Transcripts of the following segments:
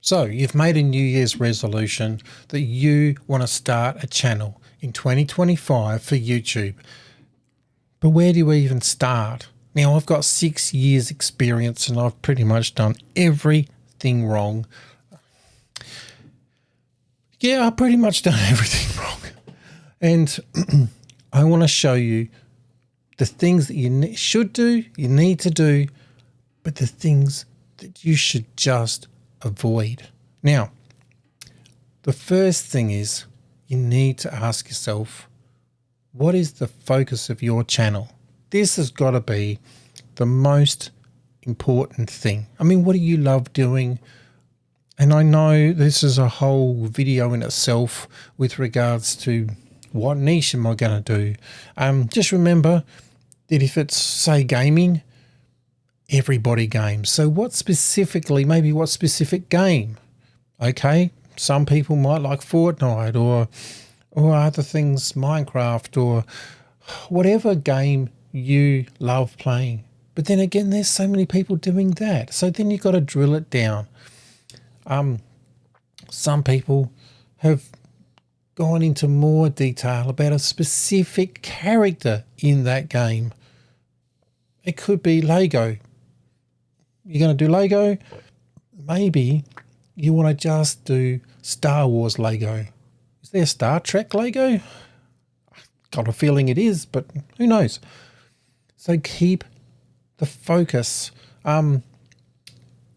So you've made a New Year's resolution that you want to start a channel in 2025 for YouTube. But where do you even start? Now, I've got 6 years experience and I've pretty much done everything wrong. Yeah, I've pretty much done everything wrong. And I want to show you the things that you should do, you need to do, but the things that you should just avoid. Now, the first thing is you need to ask yourself, what is the focus of your channel? This has got to be the most important thing. I mean, what do you love doing? And I know this is a whole video in itself with regards to what niche am I going to do. Just remember that if it's, say, gaming, everybody games. So what specifically, maybe what specific game? Okay, some people might like Fortnite or other things, Minecraft or whatever game you love playing. But then again, there's so many people doing that. So then you've got to drill it down. Some people have gone into more detail about a specific character in that game. It could be Lego. You're going to do Lego? Maybe you want to just do Star Wars Lego. Is there Star Trek Lego? I've got a feeling it is, but who knows? So keep the focus. And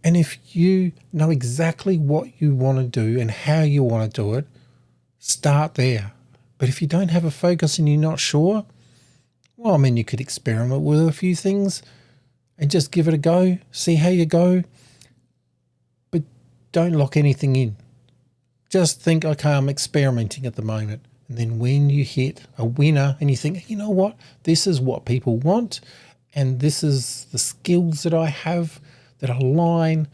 if you know exactly what you want to do and how you want to do it, start there. But if you don't have a focus and you're not sure, well, I mean, you could experiment with a few things and just give it a go, see how you go. But don't lock anything in. Just think, okay, I'm experimenting at the moment. And then when you hit a winner and you think, you know what, this is what people want and this is the skills that I have that align,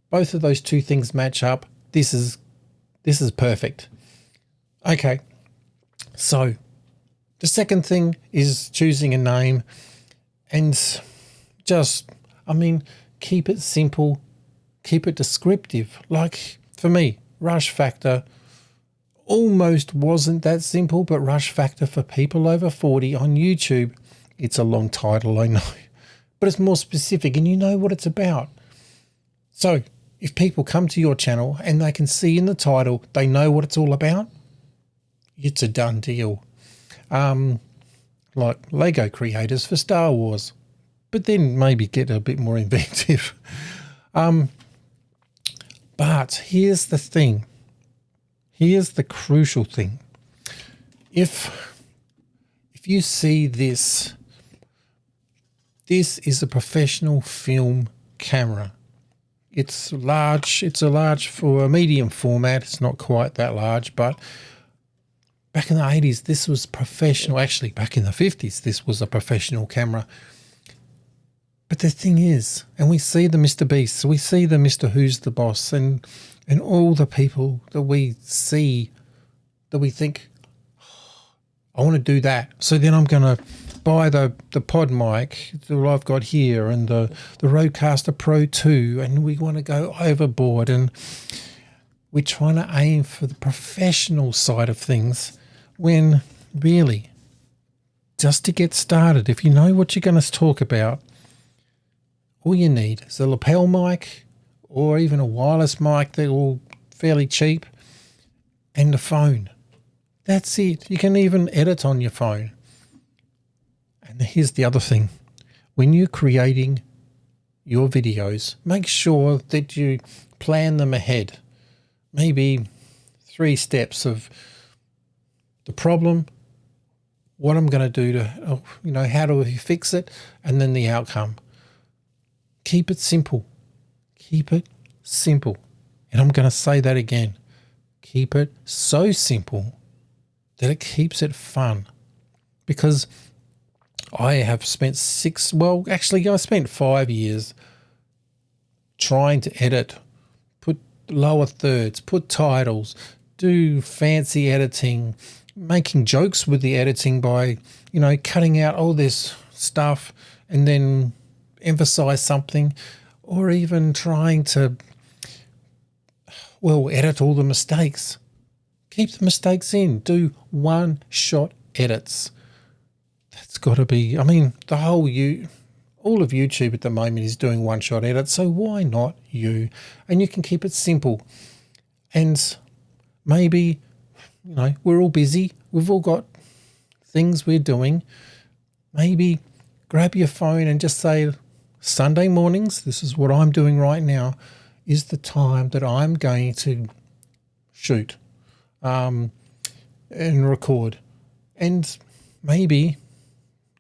both of those two things match up, this is perfect. Okay, so the second thing is choosing a name and just, I mean, keep it simple, keep it descriptive. Like for me, Rush Factor almost wasn't that simple, but Rush Factor for people over 40 on YouTube, it's a long title, I know, but it's more specific and you know what it's about. So if people come to your channel and they can see in the title, they know what it's all about, it's a done deal. Like Lego creators for Star Wars, but then maybe get a bit more inventive. But here's the thing. Here's the crucial thing. If you see this is a professional film camera. It's large. It's a large for a medium format. It's not quite that large, but back in the 80s, this was professional. Actually, back in the 50s, this was a professional camera. But the thing is, and we see the Mr. Beasts, we see the Mr. Who's the Boss, and all the people that we see that we think, oh, I want to do that. So then I'm going to buy the pod mic that I've got here and the Rodecaster Pro 2, and we want to go overboard, and we're trying to aim for the professional side of things when really, just to get started, if you know what you're going to talk about, all you need is a lapel mic or even a wireless mic. They're all fairly cheap, and a phone. That's it. You can even edit on your phone. And here's the other thing. When you're creating your videos, make sure that you plan them ahead. Maybe 3 steps of the problem, what I'm going to do to, how do we fix it, and then the outcome. Keep it simple. Keep it simple. And I'm going to say that again. Keep it so simple that it keeps it fun. Because I have spent I spent 5 years trying to edit, put lower thirds, put titles, do fancy editing, making jokes with the editing by, cutting out all this stuff and then emphasize something, or even trying to well, edit all the mistakes. Keep the mistakes in. Do one-shot edits. That's got to be, I mean, all of YouTube at the moment is doing one-shot edits, so why not you? And you can keep it simple. And maybe, we're all busy. We've all got things we're doing. Maybe grab your phone and just say, Sunday mornings, this is what I'm doing right now, is the time that I'm going to shoot and record. And maybe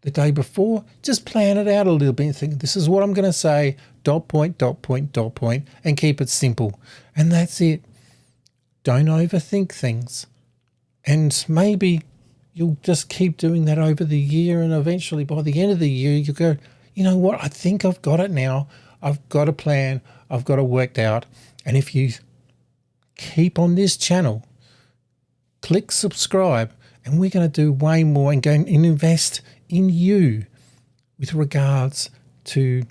the day before, just plan it out a little bit and think, this is what I'm going to say, ... and keep it simple. And that's it. Don't overthink things. And maybe you'll just keep doing that over the year, and eventually by the end of the year, you go, you know what, I think I've got it now. I've got a plan. I've got it worked out. And if you keep on this channel, click subscribe, and we're going to do way more and go and invest in you with regards to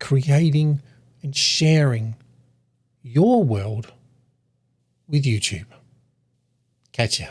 creating and sharing your world with YouTube. Catch ya.